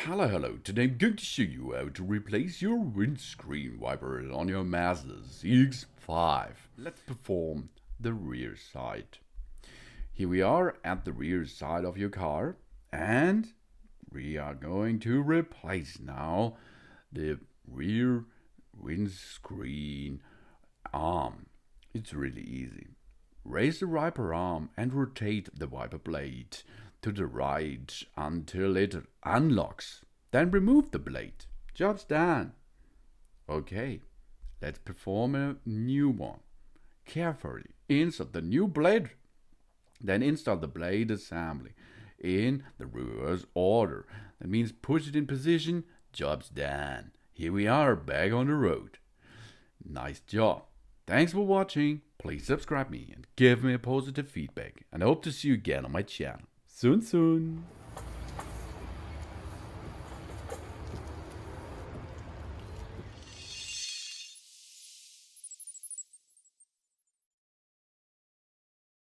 Hello. Today I'm going to show you how to replace your windscreen wipers on your Mazda CX-5. Let's perform the rear side. Here we are at the rear side of your car, and we are going to replace now the rear windscreen arm. It's really easy. Raise the wiper arm and rotate the wiper blade to the right until it unlocks. Then remove the blade. Job's done. Okay, let's perform a new one. Carefully insert the new blade. Then install the blade assembly in the reverse order. That means push it in position. Job's done. Here we are, back on the road. Nice job. Thanks for watching. Please subscribe me and give me a positive feedback. And I hope to see you again on my channel. Soon.